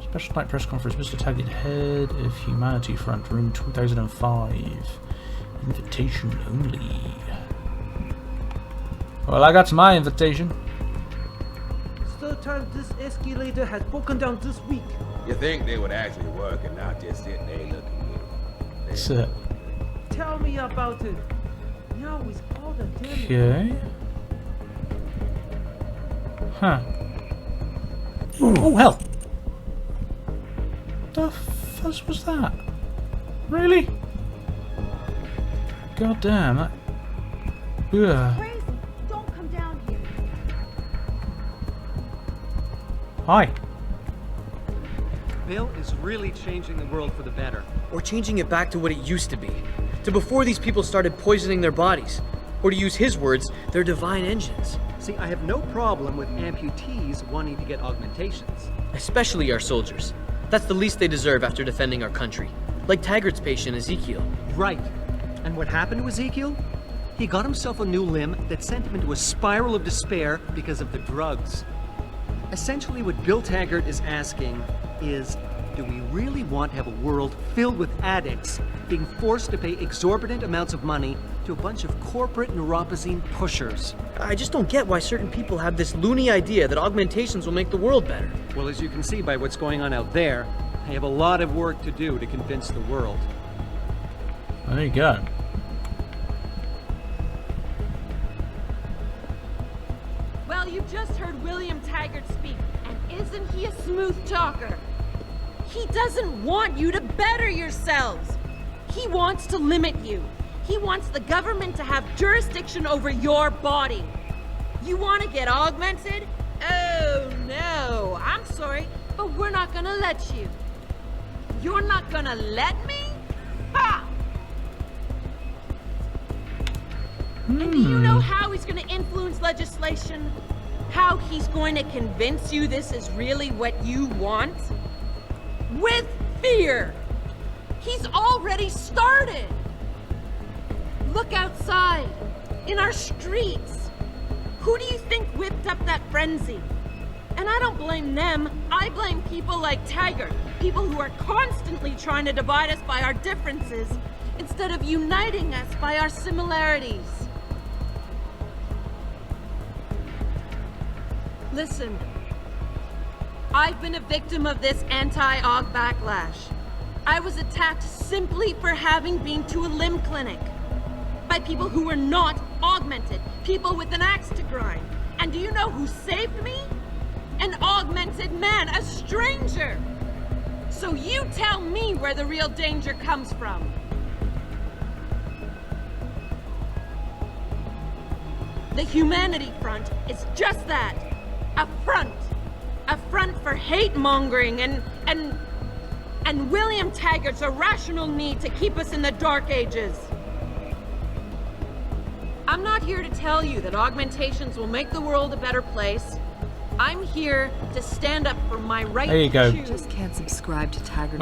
Special night press conference, Mr. Taggart, head of Humanity Front, room 2005. Invitation only. Well, I got my invitation. Third time this escalator has broken down this week. You think they would actually work and not just sitting there looking good. Sit. Tell me about it. Now with all the damage. Okay. Huh. Oh, hell! The fuzz was that? Really? God damn, that... Ugh. Crazy. Don't come down here. Hi. Bill is really changing the world for the better. Or changing it back to what it used to be. To before these people started poisoning their bodies. Or to use his words, their divine engines. See, I have no problem with amputees wanting to get augmentations. Especially our soldiers. That's the least they deserve after defending our country. Like Taggart's patient Ezekiel. Right. And what happened to Ezekiel? He got himself a new limb that sent him into a spiral of despair because of the drugs. Essentially, what Bill Taggart is asking is, do we really want to have a world filled with addicts being forced to pay exorbitant amounts of money to a bunch of corporate neuropozyne pushers? I just don't get why certain people have this loony idea that augmentations will make the world better. Well, as you can see by what's going on out there, I have a lot of work to do to convince the world. There you go. Well, you just heard William Taggart speak, and isn't he a smooth talker? He doesn't want you to better yourselves. He wants to limit you. He wants the government to have jurisdiction over your body. You want to get augmented? Oh no, I'm sorry, but we're not gonna let you. You're not gonna let me? Ha! And do you know how he's gonna influence legislation? How he's going to convince you this is really what you want? With fear! He's already started! Look outside, in our streets. Who do you think whipped up that frenzy? And I don't blame them, I blame people like Taggart, people who are constantly trying to divide us by our differences, instead of uniting us by our similarities. Listen, I've been a victim of this anti-aug backlash. I was attacked simply for having been to a limb clinic by people who were not augmented, people with an axe to grind. And do you know who saved me? An augmented man, a stranger. So you tell me where the real danger comes from. The Humanity Front is just that. A front. A front for hate-mongering and William Taggart's irrational need to keep us in the Dark Ages. I'm not here to tell you that augmentations will make the world a better place. I'm here to stand up for my right There you go. to choose. Just can't subscribe to Taggart's.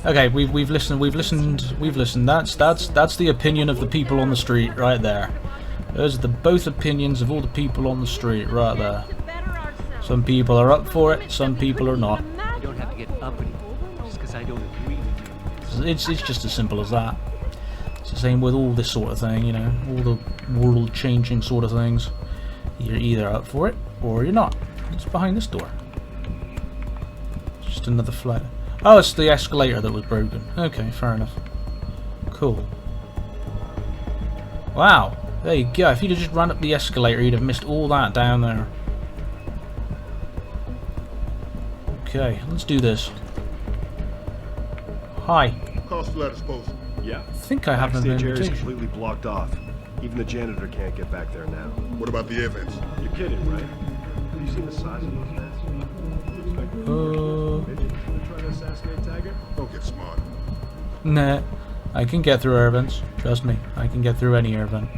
Okay, we've listened. That's the opinion of the people on the street right there. Those are the both opinions of all the people on the street right there. Some people are up for it, some people are not. You don't have to get uppity just because I don't agree with you. It's just as simple as that. It's the same with all this sort of thing, you know, all the world-changing sort of things. You're either up for it or you're not. It's behind this door. Just another flight. Oh, it's the escalator that was broken. Okay, fair enough. Cool. Wow, there you go. If you'd have just run up the escalator, you'd have missed all that down there. Okay, let's do this. Hi. Cost flat disposal. Yeah. I think I have an Backstage area is invitation. completely blocked off. Even the janitor can't get back there now. What about the events? You're kidding, right? Have you seen the size of those guys? They're trying to assassinate Taggart? Don't get smart. Nah, I can get through air vents. Trust me, I can get through any air vent.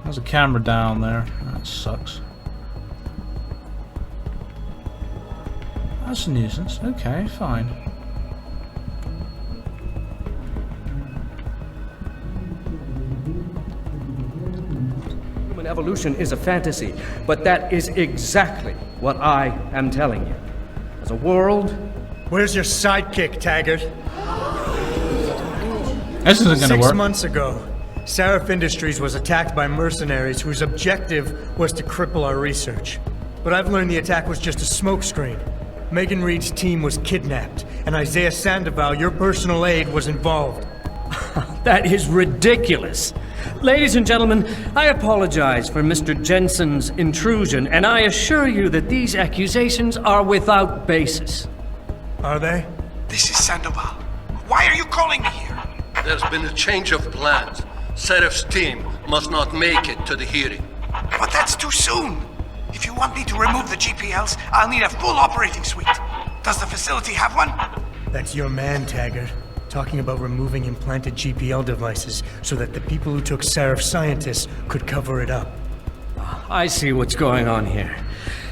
There's a camera down there. That sucks. That's a nuisance. Okay, fine. Human evolution is a fantasy, but that is exactly what I am telling you. as a world. Where's your sidekick, Taggart? This isn't gonna work. 6 months ago, Seraph Industries was attacked by mercenaries whose objective was to cripple our research. But I've learned the attack was just a smokescreen. Megan Reed's team was kidnapped, and Isaiah Sandoval, your personal aide, was involved. That is ridiculous. Ladies and gentlemen, I apologize for Mr. Jensen's intrusion, and I assure you that these accusations are without basis. Are they? This is Sandoval. Why are you calling me here? There's been a change of plans. Seraph's team must not make it to the hearing. But that's too soon. If you want me to remove the GPLs, I'll need a full operating suite. Does the facility have one? That's your man, Taggart. Talking about removing implanted GPL devices so that the people who took Seraph scientists could cover it up. I see what's going on here.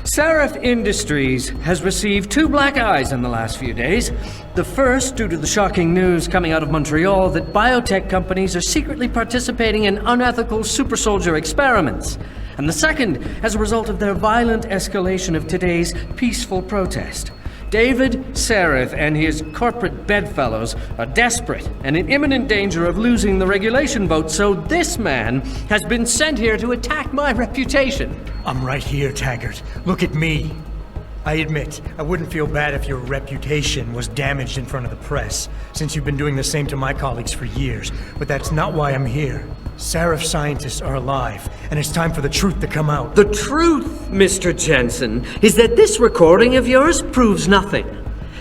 Seraph Industries has received 2 black eyes in the last few days. The first, due to the shocking news coming out of Montreal that biotech companies are secretly participating in unethical super soldier experiments. And the second, as a result of their violent escalation of today's peaceful protest. David Seraph and his corporate bedfellows are desperate and in imminent danger of losing the regulation vote, so this man has been sent here to attack my reputation. I'm right here, Taggart. Look at me. I admit, I wouldn't feel bad if your reputation was damaged in front of the press, since you've been doing the same to my colleagues for years, but that's not why I'm here. Seraph scientists are alive, and it's time for the truth to come out. The truth, Mr. Jensen, is that this recording of yours proves nothing.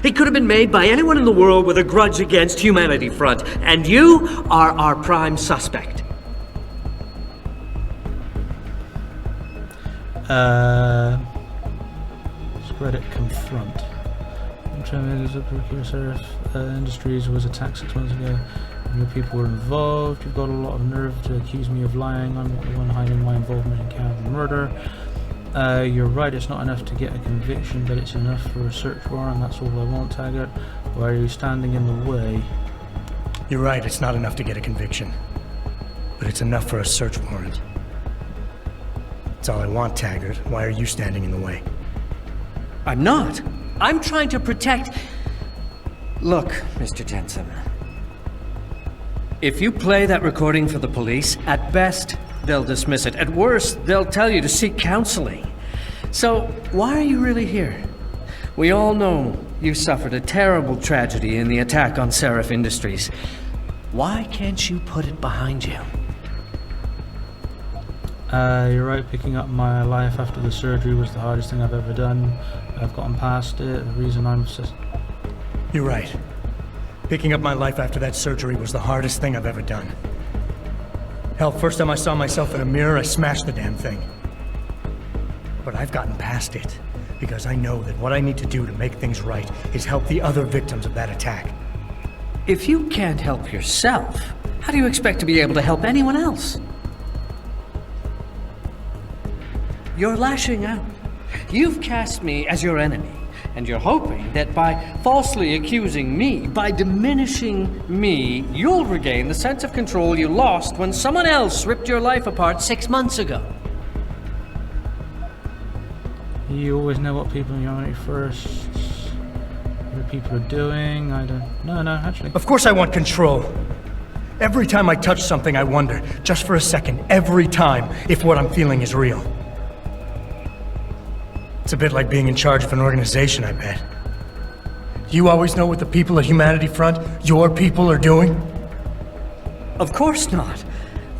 It could have been made by anyone in the world with a grudge against Humanity Front, and you are our prime suspect. Credit confront. Seraph Industries was attacked 6 months ago. Your people were involved. You've got a lot of nerve to accuse me of lying. I'm not the one hiding my involvement in Calvin's murder. You're right, it's not enough to get a conviction, but it's enough for a search warrant. That's all I want, Taggart. Why are you standing in the way? You're right, it's not enough to get a conviction. But it's enough for a search warrant. That's all I want, Taggart. Why are you standing in the way? I'm not. I'm trying to protect... Look, Mr. Jensen. If you play that recording for the police, at best, they'll dismiss it. At worst, they'll tell you to seek counseling. So, why are you really here? We all know you suffered a terrible tragedy in the attack on Seraph Industries. Why can't you put it behind you? You're right, picking up my life after the surgery was the hardest thing I've ever done. I've gotten past it. The reason I'm just... You're right. Picking up my life after that surgery was the hardest thing I've ever done. Hell, first time I saw myself in a mirror, I smashed the damn thing. But I've gotten past it, because I know that what I need to do to make things right is help the other victims of that attack. If you can't help yourself, how do you expect to be able to help anyone else? You're lashing out. You've cast me as your enemy, and you're hoping that by falsely accusing me, by diminishing me, you'll regain the sense of control you lost when someone else ripped your life apart 6 months ago. You always know what people in Humanity First, what people are doing. I don't... No, actually. Of course I want control. Every time I touch something, I wonder, just for a second, every time, if what I'm feeling is real. It's a bit like being in charge of an organization, I bet. You always know what the people at Humanity Front, your people, are doing? Of course not.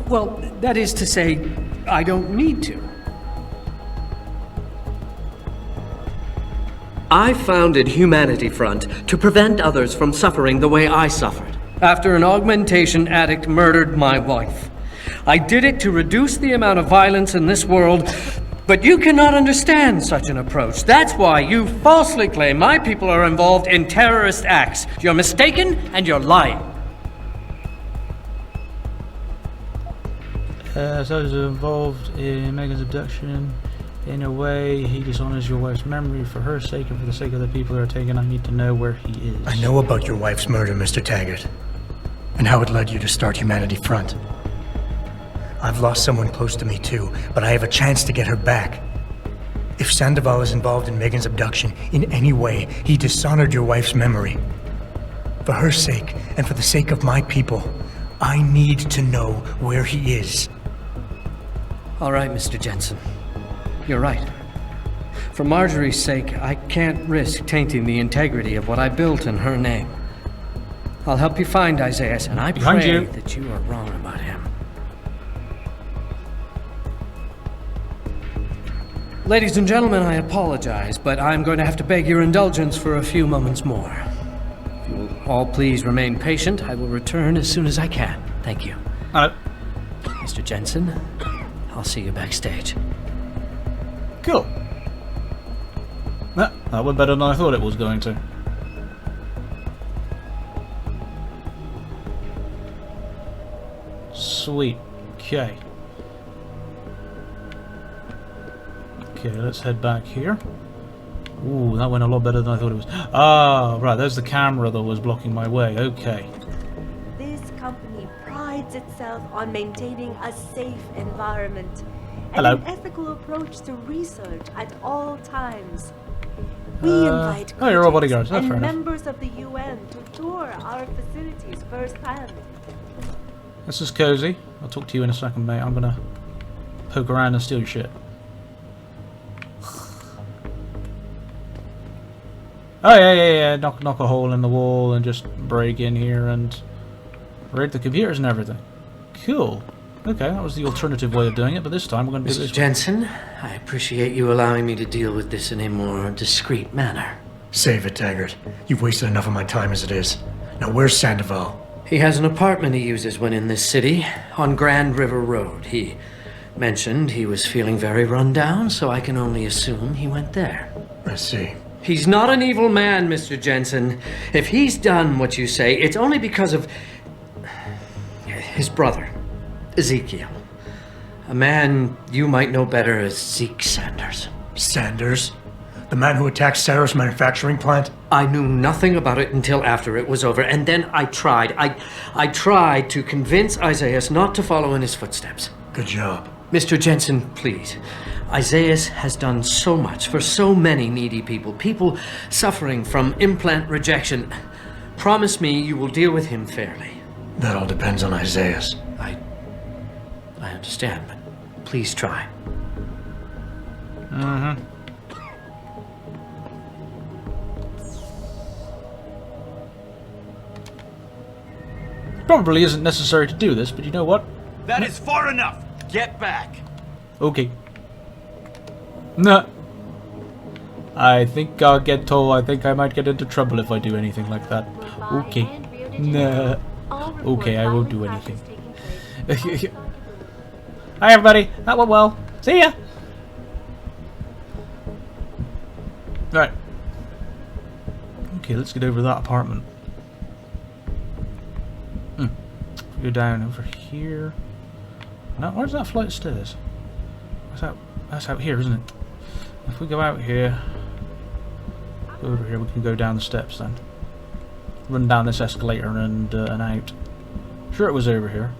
Well, that is to say, I don't need to. I founded Humanity Front to prevent others from suffering the way I suffered after an augmentation addict murdered my wife. I did it to reduce the amount of violence in this world, but you cannot understand such an approach. That's why you falsely claim my people are involved in terrorist acts. You're mistaken and you're lying. So those involved in Megan's abduction. In a way, he dishonors your wife's memory for her sake and for the sake of the people who are taken. I need to know where he is. I know about your wife's murder, Mr. Taggart, and how it led you to start Humanity Front. I've lost someone close to me too, but I have a chance to get her back. If Sandoval is involved in Megan's abduction in any way, he dishonored your wife's memory. For her sake, and for the sake of my people, I need to know where he is. All right, Mr. Jensen. You're right. For Marjorie's sake, I can't risk tainting the integrity of what I built in her name. I'll help you find Isaiah, and I pray that you are wrong about him. Ladies and gentlemen, I apologize, but I'm going to have to beg your indulgence for a few moments more. If you will all please remain patient, I will return as soon as I can. Thank you. Mr. Jensen, I'll see you backstage. Cool. That went better than I thought it was going to. Sweet. Okay. Okay, let's head back here. Ooh, that went a lot better than I thought it was. Ah, right, there's the camera that was blocking my way. Okay. This company prides itself on maintaining a safe environment and Hello. an ethical approach to research at all times. We invite oh, you're all bodyguards. That's and fair enough. members of the UN to tour our facilities firsthand. This is cozy. I'll talk to you in a second, mate. I'm gonna poke around and steal your shit. Oh yeah. Knock a hole in the wall and just break in here and raid the computers and everything. Cool. Okay, that was the alternative way of doing it, but this time we're going to do this. Mr. Jensen, I appreciate you allowing me to deal with this in a more discreet manner. Save it, Taggart. You've wasted enough of my time as it is. Now where's Sandoval? He has an apartment he uses when in this city, on Grand River Road. He mentioned he was feeling very run down, so I can only assume he went there. I see. He's not an evil man, Mr. Jensen. If he's done what you say, it's only because of his brother, Ezekiel. A man you might know better as Zeke Sanders. Sanders? The man who attacked Sarah's manufacturing plant? I knew nothing about it until after it was over, and then I tried. I tried to convince Isaiah not to follow in his footsteps. Good job. Mr. Jensen, please. Isaiah has done so much for so many needy people. People suffering from implant rejection. Promise me you will deal with him fairly. That all depends on Isaiah. I understand, but please try. Mm-hmm. Probably isn't necessary to do this, but you know what? That is far enough. Get back. Okay. Nah. I think I'll get told. I think I might get into trouble if I do anything like that. Okay. Nah. Okay, I won't do anything. Hi everybody. That went well. See ya. Right. Okay, let's get over to that apartment. Go down over here. Now, where's that flight of stairs? That's out here, isn't it? If we go out here, over here, we can go down the steps then. Run down this escalator and out. Sure, it was over here.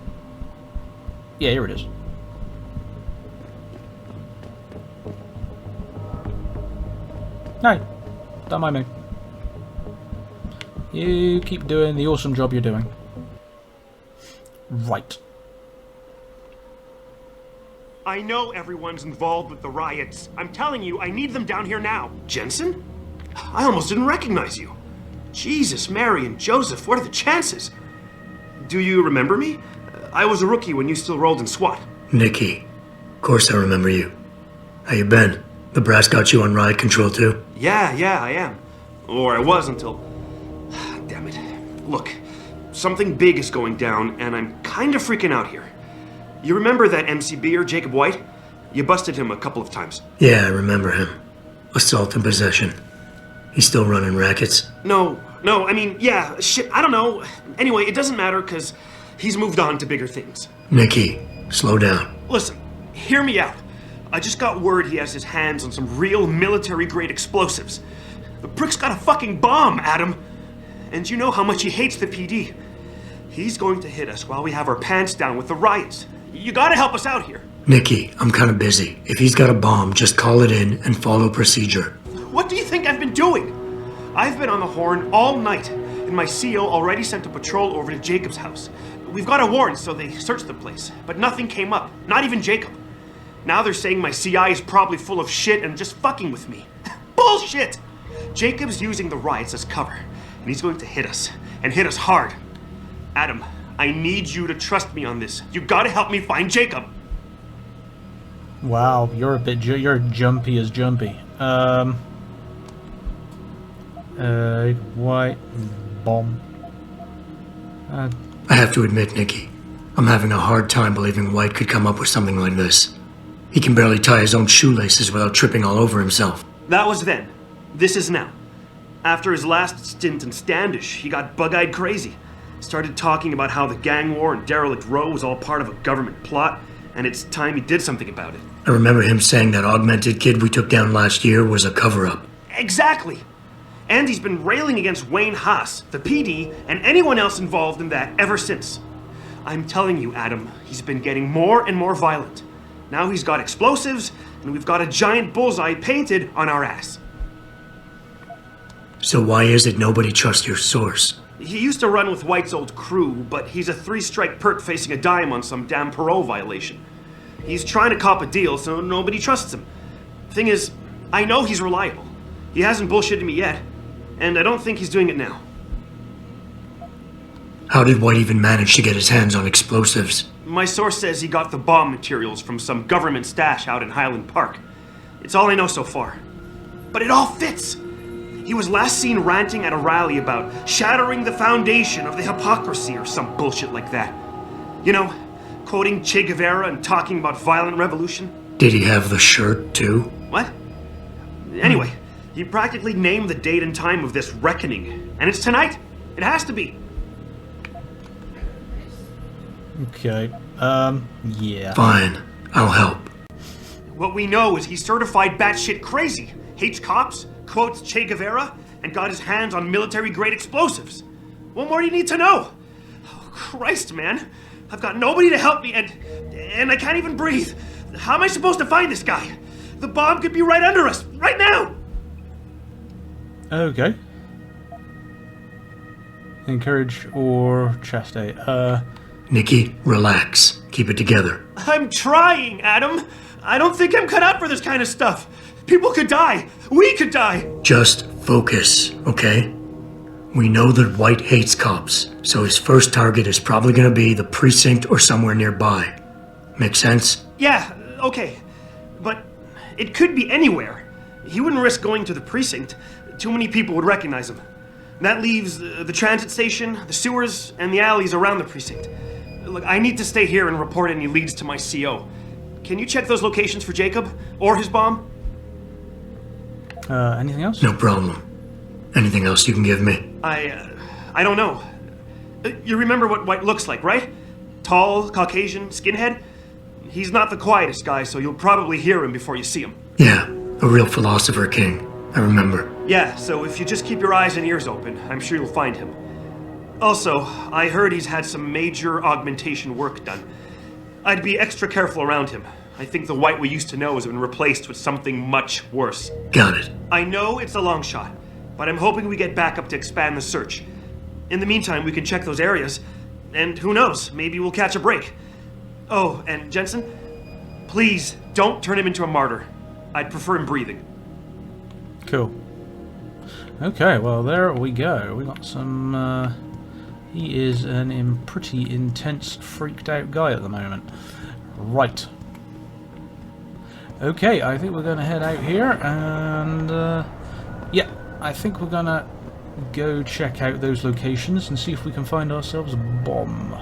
Yeah, here it is. No, don't mind me. You keep doing the awesome job you're doing. Right. I know everyone's involved with the riots. I'm telling you, I need them down here now. Jensen? I almost didn't recognize you. Jesus, Mary, and Joseph, what are the chances? Do you remember me? I was a rookie when you still rolled in SWAT. Nikki. Of course I remember you. How you been? The brass got you on riot control too? Yeah, I am. Or I was until... Damn it. Look, something big is going down, and I'm kind of freaking out here. You remember that MCBer, Jacob White? You busted him a couple of times. Yeah, I remember him. Assault and possession. He's still running rackets? No, I mean, yeah, shit, I don't know. Anyway, it doesn't matter, because he's moved on to bigger things. Nikki, slow down. Listen, hear me out. I just got word he has his hands on some real military-grade explosives. The prick's got a fucking bomb, Adam. And you know how much he hates the PD. He's going to hit us while we have our pants down with the riots. You gotta help us out here. Nikki, I'm kind of busy. If he's got a bomb, just call it in and follow procedure. What do you think I've been doing? I've been on the horn all night, and my CO already sent a patrol over to Jacob's house. We've got a warrant, so they searched the place, but nothing came up, not even Jacob. Now they're saying my CI is probably full of shit and just fucking with me. Bullshit! Jacob's using the riots as cover, and he's going to hit us, and hit us hard. Adam, I need you to trust me on this. You gotta help me find Jacob. Wow, you're a bit you're jumpy as jumpy. White bomb. I have to admit, Nikki, I'm having a hard time believing White could come up with something like this. He can barely tie his own shoelaces without tripping all over himself. That was then. This is now. After his last stint in Standish, he got bug-eyed crazy. Started talking about how the gang war and Derelict Row was all part of a government plot, and it's time he did something about it. I remember him saying that augmented kid we took down last year was a cover-up. Exactly! And he's been railing against Wayne Haas, the PD, and anyone else involved in that ever since. I'm telling you, Adam, he's been getting more and more violent. Now he's got explosives, and we've got a giant bullseye painted on our ass. So why is it nobody trusts your source? He used to run with White's old crew, but he's a 3-strike pert facing a dime on some damn parole violation. He's trying to cop a deal, so nobody trusts him. Thing is, I know he's reliable. He hasn't bullshitted me yet, and I don't think he's doing it now. How did White even manage to get his hands on explosives? My source says he got the bomb materials from some government stash out in Highland Park. It's all I know so far. But it all fits! He was last seen ranting at a rally about shattering the foundation of the hypocrisy or some bullshit like that. You know, quoting Che Guevara and talking about violent revolution. Did he have the shirt, too? What? Anyway, he practically named the date and time of this reckoning. And it's tonight. It has to be. Okay, yeah. Fine, I'll help. What we know is he's certified batshit crazy, hates cops, quotes Che Guevara, and got his hands on military-grade explosives. What more do you need to know? Oh, Christ, man. I've got nobody to help me, and I can't even breathe. How am I supposed to find this guy? The bomb could be right under us, right now! Okay. Encourage or chastised? Nikki, relax. Keep it together. I'm trying, Adam. I don't think I'm cut out for this kind of stuff. People could die. We could die. Just focus, okay? We know that White hates cops, so his first target is probably gonna be the precinct or somewhere nearby. Make sense? Yeah, okay. But it could be anywhere. He wouldn't risk going to the precinct. Too many people would recognize him. That leaves the transit station, the sewers, and the alleys around the precinct. Look, I need to stay here and report any leads to my CO. Can you check those locations for Jacob? Or his bomb? Anything else? No problem. Anything else you can give me? I don't know. You remember what White looks like, right? Tall, Caucasian, skinhead? He's not the quietest guy, so you'll probably hear him before you see him. Yeah, a real philosopher king. I remember. Yeah, so if you just keep your eyes and ears open, I'm sure you'll find him. Also, I heard he's had some major augmentation work done. I'd be extra careful around him. I think the White we used to know has been replaced with something much worse. Got it. I know it's a long shot, but I'm hoping we get backup to expand the search. In the meantime, we can check those areas, and who knows, maybe we'll catch a break. Oh, and Jensen, please don't turn him into a martyr. I'd prefer him breathing. Cool. Okay, well, there we go. We got some, he is an pretty intense, freaked out guy at the moment. Right. Okay, I think we're going to head out here, and, yeah, I think we're going to go check out those locations and see if we can find ourselves a bomb.